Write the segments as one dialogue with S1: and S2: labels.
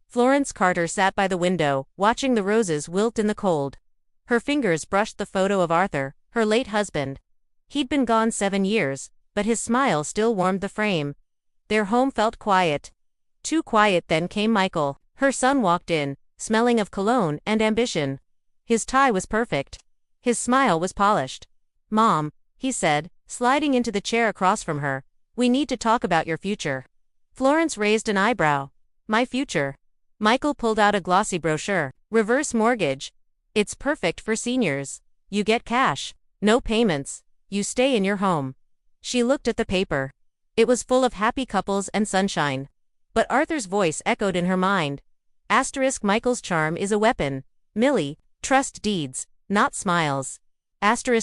S1: Florence Carter sat by the window, watching the roses wilt in the cold. Her fingers brushed the photo of Arthur, her late husband. He'd been gone 7 years, but his smile still warmed the frame. Their home felt quiet. Too quiet. Then came Michael. Her son walked in, smelling of cologne and ambition. His tie was perfect. His smile was polished. "Mom," he said, sliding into the chair across from her, "we need to talk about your future." Florence raised an eyebrow. "My future?" Michael pulled out a glossy brochure. "Reverse mortgage. It's perfect for seniors. You get cash. No payments. You stay in your home." She looked at the paper. It was full of happy couples and sunshine. But Arthur's voice echoed in her mind. Michael's charm is a weapon. Millie, trust deeds, not smiles.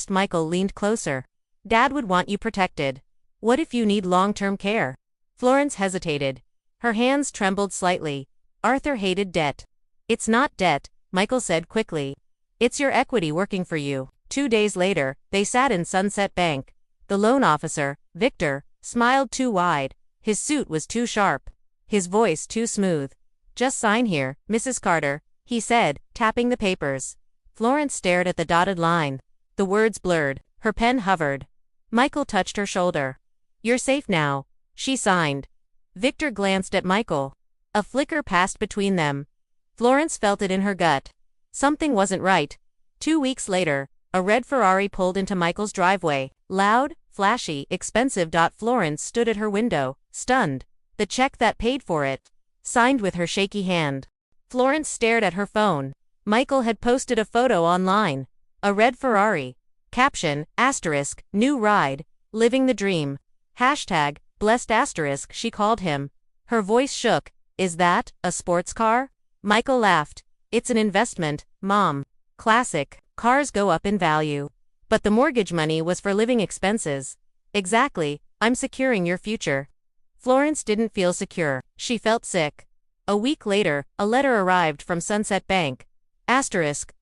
S1: Michael leaned closer. "Dad would want you protected. What if you need long-term care?" Florence hesitated. Her hands trembled slightly. Arthur hated debt. "It's not debt," Michael said quickly. "It's your equity working for you." 2 days later, they sat in Sunset Bank. The loan officer, Victor, smiled too wide. His suit was too sharp. His voice too smooth. "Just sign here, Mrs. Carter," he said, tapping the papers. Florence stared at the dotted line. The words blurred. Her pen hovered. Michael touched her shoulder. "You're safe now," she signed. Victor glanced at Michael. A flicker passed between them. Florence felt it in her gut. Something wasn't right. 2 weeks later, a red Ferrari pulled into Michael's driveway. Loud, flashy, expensive. Florence stood at her window, stunned. The check that paid for it, signed with her shaky hand. Florence stared at her phone. Michael had posted a photo online. A red Ferrari. Caption, *, new ride, living the dream. # blessed *, she called him. Her voice shook. "Is that a sports car?" Michael laughed. "It's an investment, Mom. Classic. Cars go up in value. But the mortgage money was for living expenses." "Exactly, I'm securing your future." Florence didn't feel secure. She felt sick. A week later, a letter arrived from Sunset Bank. *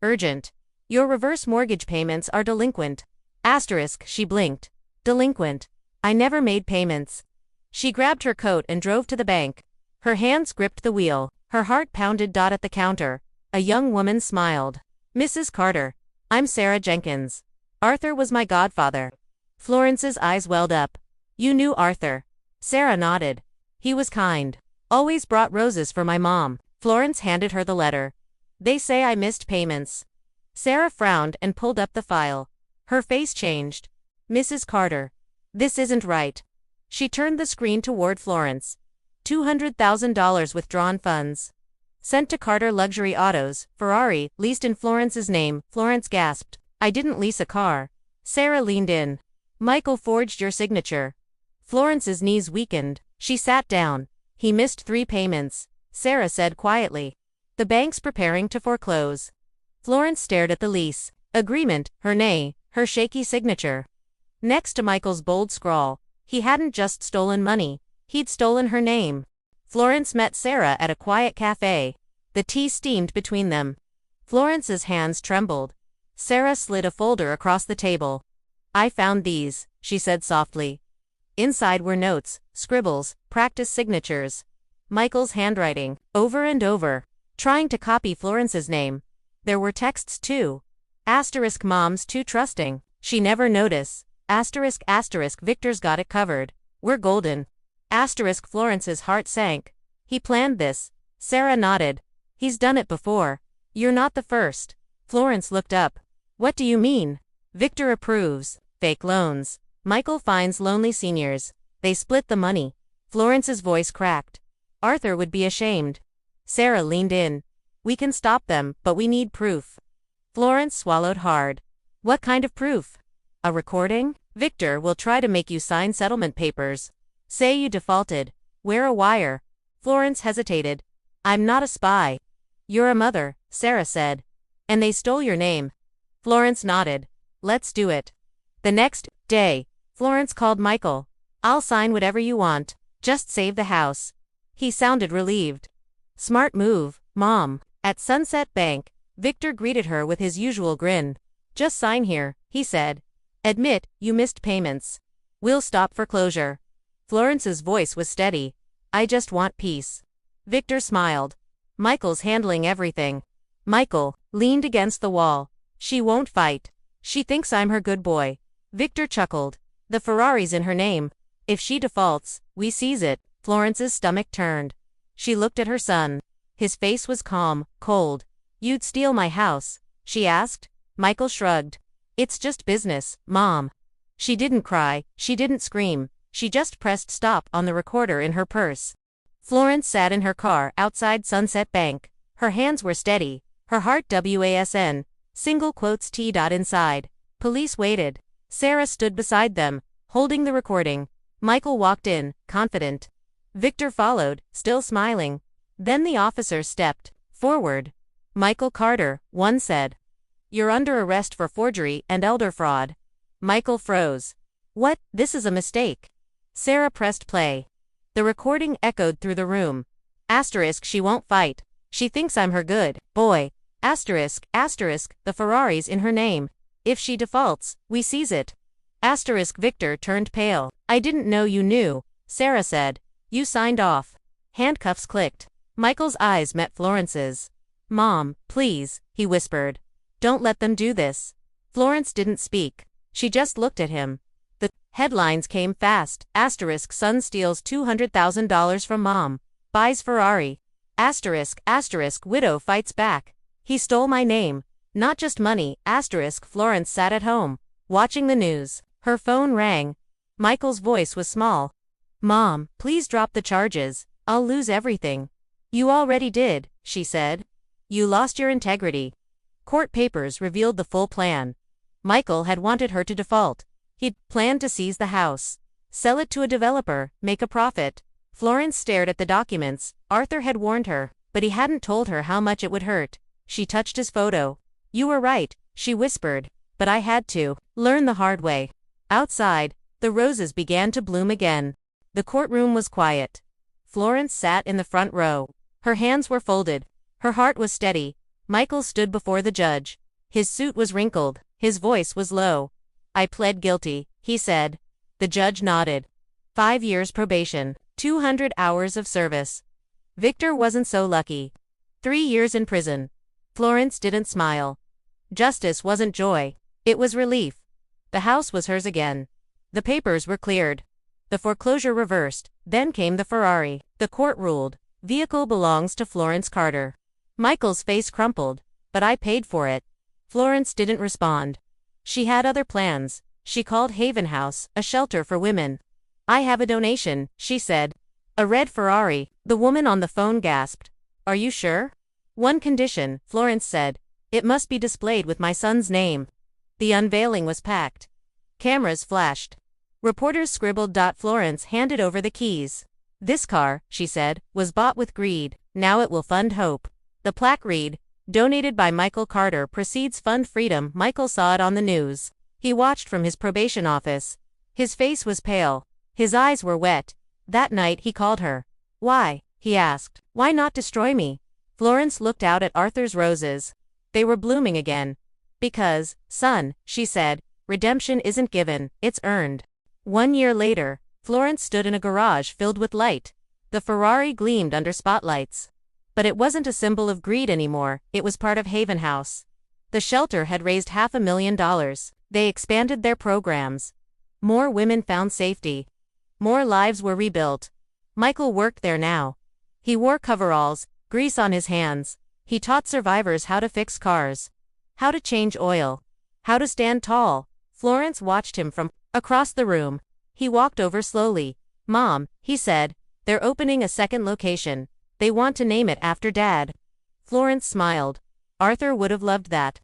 S1: urgent. Your reverse mortgage payments are delinquent. * she blinked. Delinquent. I never made payments. She grabbed her coat and drove to the bank. Her hands gripped the wheel. Her heart pounded. At the counter, a young woman smiled. "Mrs. Carter. I'm Sarah Jenkins. Arthur was my godfather." Florence's eyes welled up. "You knew Arthur?" Sarah nodded. "He was kind. Always brought roses for my mom." Florence handed her the letter. "They say I missed payments." Sarah frowned and pulled up the file. Her face changed. "Mrs. Carter. This isn't right." She turned the screen toward Florence. $200,000 withdrawn funds. Sent to Carter Luxury Autos, Ferrari, leased in Florence's name. Florence gasped. "I didn't lease a car." Sarah leaned in. "Michael forged your signature." Florence's knees weakened. She sat down. "He missed 3 payments," Sarah said quietly. "The bank's preparing to foreclose." Florence stared at the lease agreement, her name, her shaky signature. Next to Michael's bold scrawl, he hadn't just stolen money, he'd stolen her name. Florence met Sarah at a quiet cafe. The tea steamed between them. Florence's hands trembled. Sarah slid a folder across the table. "I found these," she said softly. Inside were notes, scribbles, practice signatures. Michael's handwriting, over and over, trying to copy Florence's name. There were texts too. * Mom's too trusting. She never notice. ***, Victor's got it covered. We're golden. * Florence's heart sank. "He planned this." Sarah nodded. "He's done it before. You're not the first." Florence looked up. "What do you mean?" "Victor approves. Fake loans. Michael finds lonely seniors. They split the money." Florence's voice cracked. "Arthur would be ashamed." Sarah leaned in. "We can stop them, but we need proof." Florence swallowed hard. "What kind of proof?" "A recording? Victor will try to make you sign settlement papers. Say you defaulted. Wear a wire." Florence hesitated. "I'm not a spy." "You're a mother," Sarah said. "And they stole your name." Florence nodded. "Let's do it." The next day, Florence called Michael. "I'll sign whatever you want. Just save the house." He sounded relieved. "Smart move, Mom." At Sunset Bank, Victor greeted her with his usual grin. "Just sign here," he said. "Admit you missed payments. We'll stop foreclosure." Florence's voice was steady. "I just want peace." Victor smiled. Michael's handling everything. Michael leaned against the wall. She won't fight. She thinks I'm her good boy. Victor chuckled. The Ferrari's in her name. If she defaults, we seize it. Florence's stomach turned. She looked at her son. His face was calm, cold. You'd steal my house? She asked. Michael shrugged. It's just business, Mom. She didn't cry, she didn't scream. She just pressed stop on the recorder in her purse. Florence sat in her car outside Sunset Bank. Her hands were steady. Her heart WASN. Single quotes T. Inside. Police waited. Sarah stood beside them, holding the recording. Michael walked in, confident. Victor followed, still smiling. Then the officer stepped forward. Michael Carter, one said. You're under arrest for forgery and elder fraud. Michael froze. What? This is a mistake. Sarah pressed play. The recording echoed through the room. Asterisk, she won't fight. She thinks I'm her good boy. Asterisk, asterisk, the Ferrari's in her name. If she defaults, we seize it. Asterisk, Victor turned pale. I didn't know you knew, Sarah said. You signed off. Handcuffs clicked. Michael's eyes met Florence's. Mom, please, he whispered. Don't let them do this. Florence didn't speak. She just looked at him. The headlines came fast. Asterisk, son steals $200,000 from mom. Buys Ferrari. Asterisk, asterisk, widow fights back. He stole my name. Not just money. Asterisk, Florence sat at home, watching the news. Her phone rang. Michael's voice was small. Mom, please drop the charges. I'll lose everything. You already did, she said. You lost your integrity. Court papers revealed the full plan. Michael had wanted her to default. He'd planned to seize the house, sell it to a developer, make a profit. Florence stared at the documents. Arthur had warned her, but he hadn't told her how much it would hurt. She touched his photo. You were right, she whispered, but I had to learn the hard way. Outside, the roses began to bloom again. The courtroom was quiet. Florence sat in the front row. Her hands were folded. Her heart was steady. Michael stood before the judge. His suit was wrinkled. His voice was low. I pled guilty, he said. The judge nodded. 5 years probation, 200 hours of service. Victor wasn't so lucky. 3 years in prison. Florence didn't smile. Justice wasn't joy. It was relief. The house was hers again. The papers were cleared. The foreclosure reversed. Then came the Ferrari. The court ruled. Vehicle belongs to Florence Carter. Michael's face crumpled. But I paid for it. Florence didn't respond. She had other plans. She called Haven House, a shelter for women. I have a donation, she said. A red Ferrari. The woman on the phone gasped. Are you sure? One condition, Florence said. It must be displayed with my son's name. The unveiling was packed. Cameras flashed. Reporters scribbled. Florence handed over the keys. This car, she said, was bought with greed. Now it will fund hope. The plaque read, donated by Michael Carter, proceeds fund freedom. Michael saw it on the news. He watched from his probation office. His face was pale. His eyes were wet. That night he called her. Why? He asked. Why not destroy me? Florence looked out at Arthur's roses. They were blooming again. Because, son, she said, redemption isn't given, it's earned. 1 year later, Florence stood in a garage filled with light. The Ferrari gleamed under spotlights. But it wasn't a symbol of greed anymore, it was part of Haven House. The shelter had raised $500,000. They expanded their programs. More women found safety. More lives were rebuilt. Michael worked there now. He wore coveralls, grease on his hands. He taught survivors how to fix cars, how to change oil, how to stand tall. Florence watched him from across the room. He walked over slowly. Mom, he said, they're opening a second location. They want to name it after Dad. Florence smiled. Arthur would have loved that.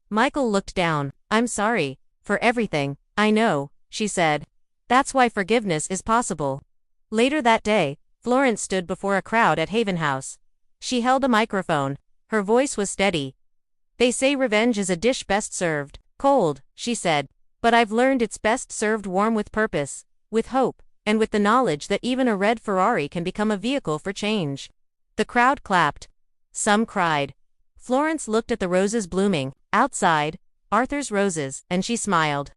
S1: Michael looked down. I'm sorry for everything. I know, she said. That's why forgiveness is possible. Later that day, Florence stood before a crowd at Haven House. She held a microphone. Her voice was steady. They say revenge is a dish best served cold, she said. But I've learned it's best served warm, with purpose, with hope, and with the knowledge that even a red Ferrari can become a vehicle for change. The crowd clapped. Some cried. Florence looked at the roses blooming outside, Arthur's roses, and she smiled.